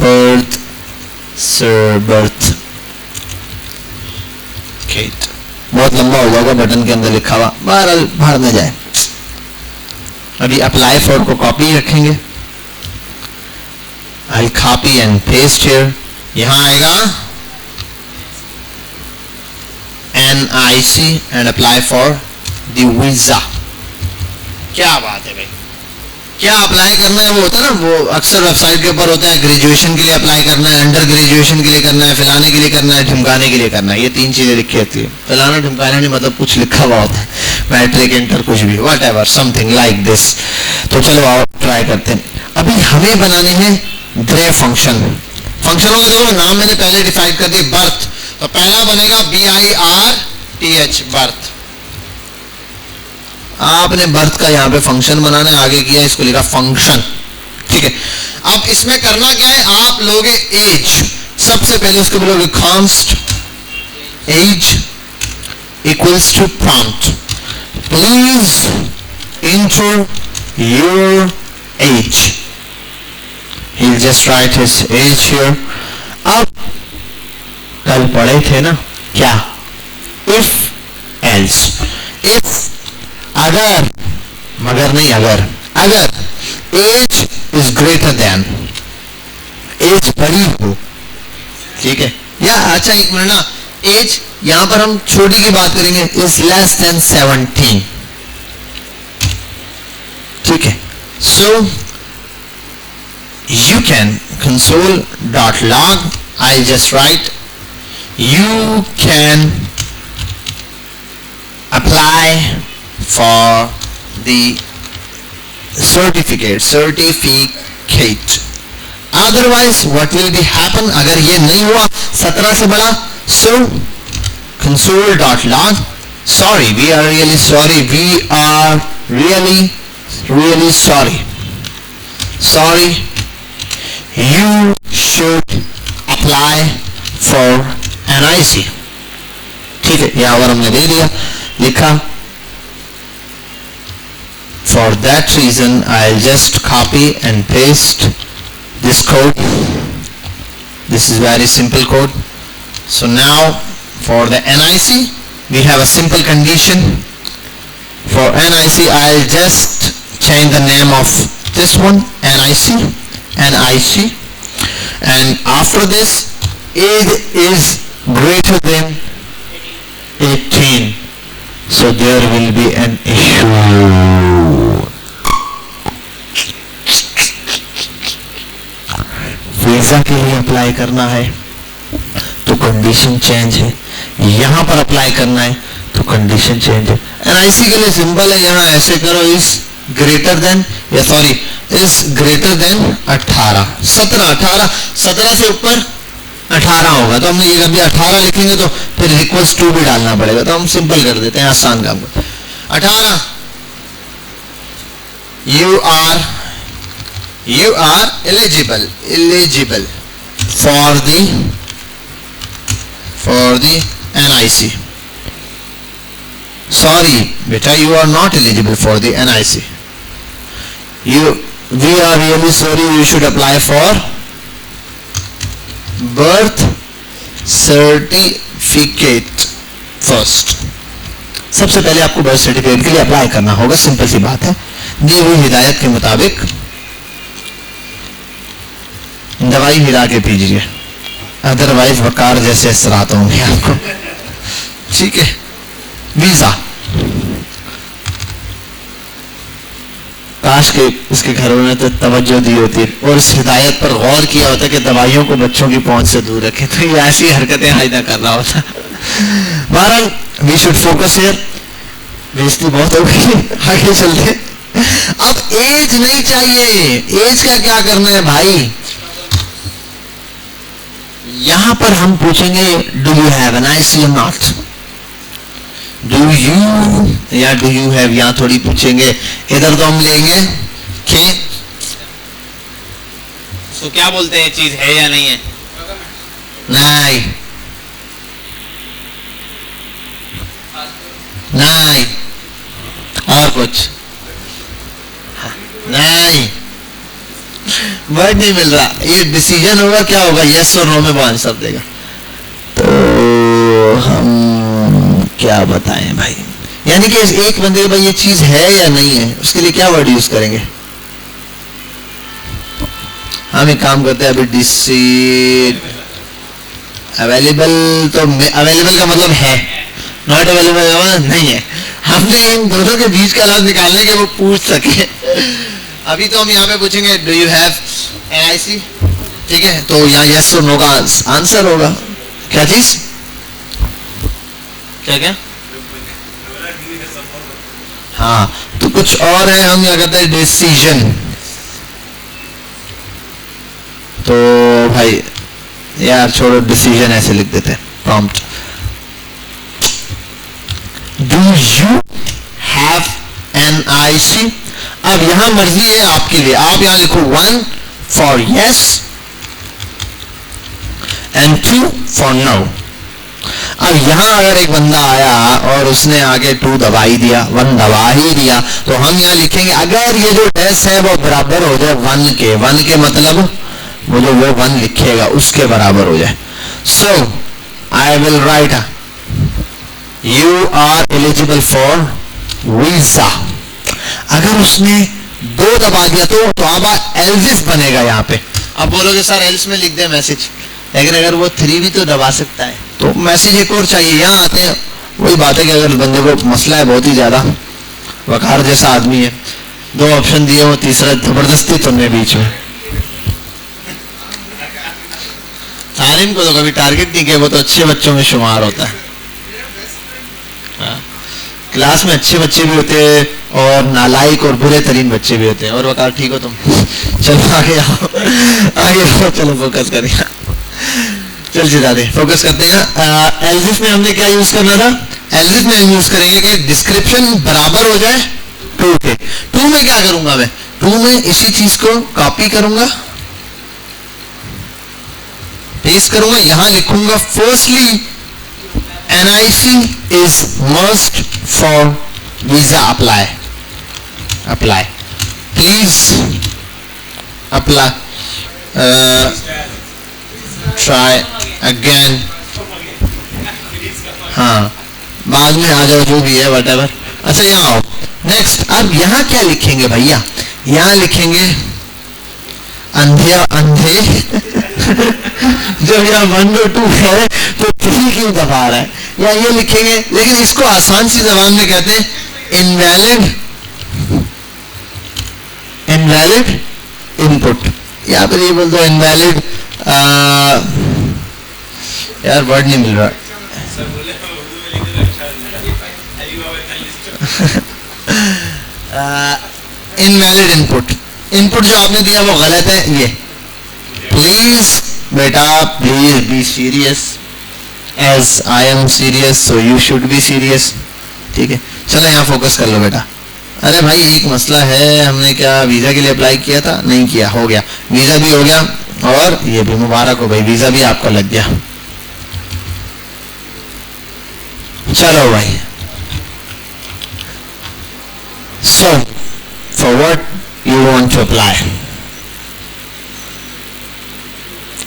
birth certificate. बहुत लंबा हो जाएगा, बटन के अंदर लिखा हुआ, बहरहाल बाहर में जाए. अभी अप्लाई फॉर को कॉपी रखेंगे. I'll copy and paste here. यहाँ आएगा NIC and apply for the visa. क्या बात है भाई, क्या अप्लाई करना है. वो होता है ना, वो अक्सर वेबसाइट के ऊपर होता है, ग्रेजुएशन के लिए अप्लाई करना है, अंडर ग्रेजुएशन के लिए करना है, फलाने के लिए करना है, ढिमकाने के लिए करना है. ये 3 चीजें लिखी होती है. फलाना ढिमकाने नहीं मतलब कुछ लिखा हुआ होता है, मैट्रिक इंटर कुछ भी, what ever something like this. तो चलो आओ ट्राई करते हैं. अभी हमें बनाने हैं ग्रे फंक्शन. फंक्शनों का देखो नाम मैंने पहले डिफाइन कर दिया. बर्थ, तो पहला बनेगा BIRTH, बर्थ. आपने बर्थ का यहाँ पे फंक्शन बनाना है, आगे किया इसको लिखा फंक्शन. ठीक है. अब इसमें करना क्या है, आप लोगे एज. सबसे पहले उसको बोलोगे const age equals to prompt, please enter your age. He'll just write his age here. अब कल पढ़े थे ना क्या, if else. if अगर, मगर नहीं, अगर age is greater than, age बड़ी हो. ठीक है. या अच्छा एक मिनट ना, एज यहां पर हम छोटी की बात करेंगे, is less than 17. ठीक है. So you can console.log, I'll just write you can apply for the certificate. Otherwise what will be happen, अगर ये नहीं हुआ 17 से बड़ा, so console.log, sorry, we are really sorry, you should apply for NIC. ठीक है. यहाँ पर हमने दे दिया, लिखा for that reason I'll just copy and paste this code. This is very simple code. So now for the NIC we have a simple condition. For NIC I'll just change the name of this one, NIC, and after this age is greater than 18, so there will be an issue. Visa के लिए apply करना है तो condition change है, यहाँ पर apply करना है तो कंडीशन चेंज है. एनआईसी के लिए सिंपल है, यहाँ ऐसे करो इज ग्रेटर देन, या सॉरी इज ग्रेटर देन 18, 17 से ऊपर 18 होगा तो हम ये कभी 18 लिखेंगे तो फिर इक्वल्स टू भी डालना पड़ेगा, तो हम सिंपल कर देते हैं, आसान काम को. 18 you are eligible for the NIC. sorry beta, you are not eligible for the NIC. We are really sorry, you should apply for birth certificate first. सबसे पहले आपको बर्थ सर्टिफिकेट के लिए अप्लाई करना होगा, सिंपल सी बात है। दी हुई हिदायत के मुताबिक दवाई मिला के पीजिए, अदरवाइज वकार जैसे असरात होंगे आपको। ठीक है। वीजा, काश के उसके घरों में तो तवज्जो दी होती और इस हिदायत पर गौर किया होता कि दवाइयों को बच्चों की पहुंच से दूर रखें, तो ये ऐसी हरकतें हायदा कर रहा होता। बहरहाल वी शुड फोकस हियर। बेइज्जती बहुत हो गई, आगे चलते। अब एज नहीं चाहिए, एज का क्या करना है भाई? यहां पर हम पूछेंगे do you have an IC और नॉट, डू यू या डू यू हैव, यहां थोड़ी पूछेंगे। इधर तो हम लेंगे कि तो क्या बोलते हैं, चीज है या नहीं है? नहीं नहीं, और कुछ नहीं, वर्ड नहीं मिल रहा। ये डिसीजन होगा, क्या होगा, यस और नो में वो आंसर देगा। तो हम क्या बताएं भाई, यानी कि एक बंदे भाई ये चीज है या नहीं है, उसके लिए क्या वर्ड यूज करेंगे? हम एक काम करते हैं अभी, डिसीड अवेलेबल, तो अवेलेबल का मतलब है, नॉट अवेलेबल का मतलब नहीं है। हमने इन दोनों के बीच का लफ्ज निकालने के वो पूछ सके। अभी तो हम यहाँ पे पूछेंगे डू यू हैव NIC, ठीक है, तो यहाँ यस और नो का आंसर होगा। क्या चीज, क्या क्या? हाँ, तो कुछ और है, हम क्या कहते हैं डिसीजन। तो भाई यार छोड़ो, डिसीजन ऐसे लिख देते हैं, prompt do you have NIC। अब यहां मर्जी है आपके लिए, आप यहां लिखो 1 for yes and 2 for no. अब यहां अगर एक बंदा आया और उसने आगे 2 दबा ही दिया, 1 दबा ही दिया, तो हम यहां लिखेंगे अगर ये जो डैश है वो बराबर हो जाए 1 के, 1 के मतलब वो जो वो 1 लिखेगा उसके बराबर हो जाए। So I will write you are eligible for visa. अगर उसने 2 दबा दिया तो अब एल्सिफ बनेगा यहाँ पे। अब बोलोगे सर एल्स में लिख दे मैसेज, लेकिन अगर वो 3 भी तो दबा सकता है, तो मैसेज एक और चाहिए। यहाँ आते हैं वही बात है कि अगर बंदे को मसला है बहुत ही ज्यादा, वकार जैसा आदमी है, 2 ऑप्शन दिए हो, तीसरा जबरदस्ती तुमने बीच में। तालिम को तो कभी टारगेट नहीं किया, वो तो अच्छे बच्चों में शुमार होता है। क्लास में अच्छे बच्चे भी होते हैं और नालायक और बुरे तरीन बच्चे भी होते हैं। और वकार ठीक हो तुम? चलो आगे आओ, आगे आओ, चलो फोकस करें। चल जिदादे फोकस करते हैं। एल्सिफ में हमने क्या यूज करना था? एल्सिफ में हम यूज करेंगे कि डिस्क्रिप्शन बराबर हो जाए 2 के। 2 में क्या करूंगा मैं? 2 में इसी चीज को कॉपी करूंगा, पेस्ट करूंगा, यहां लिखूंगा firstly NIC is must for visa apply. Apply. Please apply. Try again. हाँ, बाद में आ जाओ जो भी है whatever. अच्छा यहाँ आओ। नेक्स्ट, अब यहाँ क्या लिखेंगे भैया? यहाँ लिखेंगे अंधे अंधे। जब यहाँ 1 और 2 है तो 3 क्यों दबा रहा है? या ये लिखेंगे, लेकिन इसको आसान सी जबान में कहते हैं इनवैलिड इनपुट, या फिर ये बोल दो इनवैलिड, यार वर्ड नहीं मिल रहा। इनवैलिड इनपुट, इनपुट जो आपने दिया वो गलत है। ये प्लीज बेटा, please be serious as I am serious so you should be serious। ठीक है, चलो यहाँ फोकस कर लो बेटा। अरे भाई एक मसला है, हमने क्या वीजा के लिए अप्लाई किया था? नहीं किया, हो गया, वीजा भी हो गया और ये भी मुबारक हो भाई, वीजा भी आपका लग गया। चलो भाई So, for what you want to apply?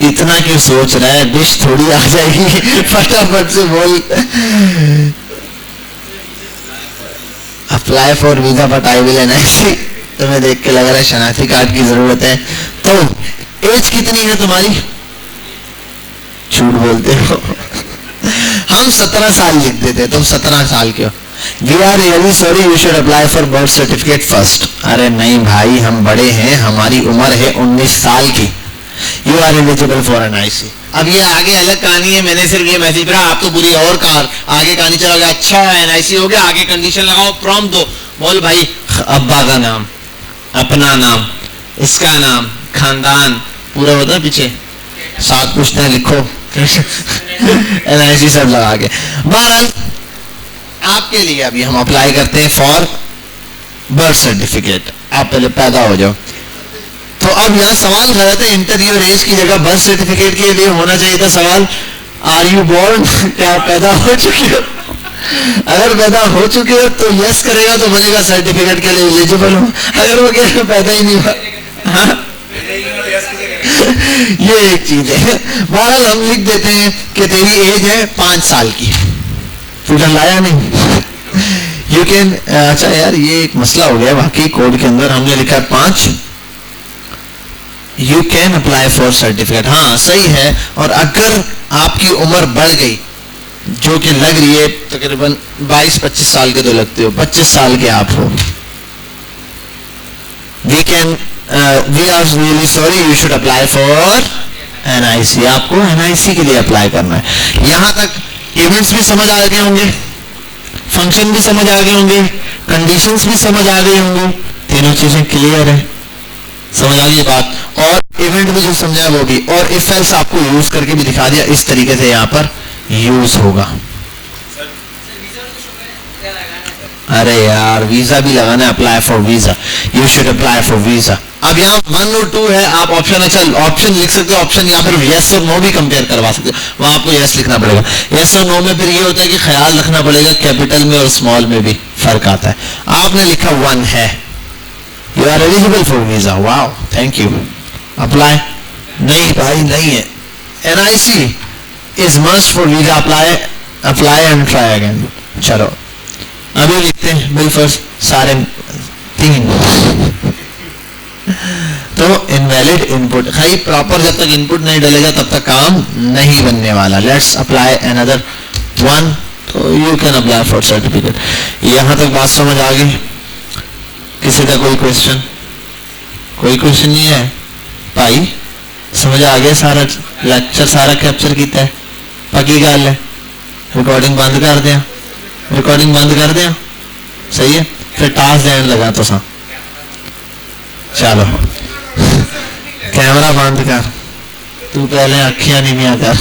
इतना क्यों सोच रहा है, डिश थोड़ी आ जाएगी, फटाफट से बोल। Apply for visa but I will NIC. तुम्हें देख के लग रहा है शनाख्ती कार्ड की जरूरत है। तो एज कितनी है तुम्हारी? झूठ बोलते हो। हम 17 साल लिख देते, तुम 17 साल के हो। We are really sorry, you should apply for birth certificate first. अरे नहीं भाई, हम बड़े हैं, हमारी उम्र है 19 साल की। You are eligible for NIC. अब ये आगे अलग कहानी है, मैंने सिर्फ ये मैसेज पढ़ा, आप तो बुरी और कार आगे कहानी चला गया। अच्छा NIC हो गया, आगे कंडीशन लगाओ, प्रॉम्प्ट दो, बोल भाई अब्बा का नाम, अपना नाम, इसका नाम, खानदान पूरा होता है पीछे, 7 पूछते हैं लिखो। NIC सब लगा के। बहरहाल आपके लिए अभी हम अप्लाई करते हैं फॉर बर्थ सर्टिफिकेट। आप पहले पैदा हो जाओ। तो अब यहाँ सवाल गलत है, इंटर योर एज की जगह बर्थ सर्टिफिकेट के लिए होना चाहिए था सवाल आर यू बोर्न, क्या आप पैदा हो चुके हो? अगर पैदा हो चुके हो तो यस करेगा तो बोलेगा सर्टिफिकेट के लिए एलिजिबल हो। अगर वो कहेगा पैदा ही नहीं हुआ, हाँ? ये एक चीज है। बहरहाल हम लिख देते हैं कि तेरी एज है 5 साल की। तूने लाया नहीं, यू कैन। अच्छा यार, ये एक मसला हो गया वाकई, कोड के अंदर हमने लिखा 5, you can apply for certificate. हाँ सही है। और अगर आपकी उम्र बढ़ गई, जो कि लग रही है तकरीबन 22-25 साल के तो लगते हो, 25 साल के आप हो, we can we are really sorry, you should apply for NIC। आपको NIC के लिए अप्लाई करना है। यहां तक इवेंट्स भी समझ आ गए होंगे, फंक्शन भी समझ आ गए होंगे, कंडीशंस भी समझ आ गए होंगे, तीनों चीजें क्लियर है, समझ आ गई बात। और इवेंट भी जो समझा वो भी, और इफ एल्स आपको यूज करके भी दिखा दिया, इस तरीके से यहाँ पर यूज होगा। अरे यार वीजा भी लगाना है, apply for visa, you should apply for visa. अब यहाँ 1 और 2 है, आप ऑप्शन, अच्छा ऑप्शन लिख सकते हो, ऑप्शन यहाँ पर यस और नो भी कंपेयर करवा सकते हो, वहां आपको यस लिखना पड़ेगा। यस और नो में फिर ये होता है कि ख्याल रखना पड़ेगा, कैपिटल में और स्मॉल में भी फर्क आता है। आपने लिखा 1 है, you are eligible for visa, wow thank you, apply. नहीं भाई नहीं है, NIC is must for visa, apply and try again. चलो अभी लिखते हैं बिल फर्स्ट, सारे 3। तो इनवैलिड इनपुट, भाई प्रॉपर जब तक इनपुट नहीं डलेगा तब तक काम नहीं बनने वाला। लेट्स अप्लाई अनदर 1, तो you can apply for certificate. यहां तक बात समझ आ गई? किसी का कोई क्वेश्चन? कोई क्वेश्चन नहीं है भाई, समझ आ गया? सारा लेक्चर सारा कैप्चर किया है, पक्की गल है। रिकॉर्डिंग बंद कर दिया, रिकॉर्डिंग बंद कर दिया, सही है। फिर टास्क देने लगा तो सा, चलो कैमरा बंद कर, तू पहले अखियां नहीं कर।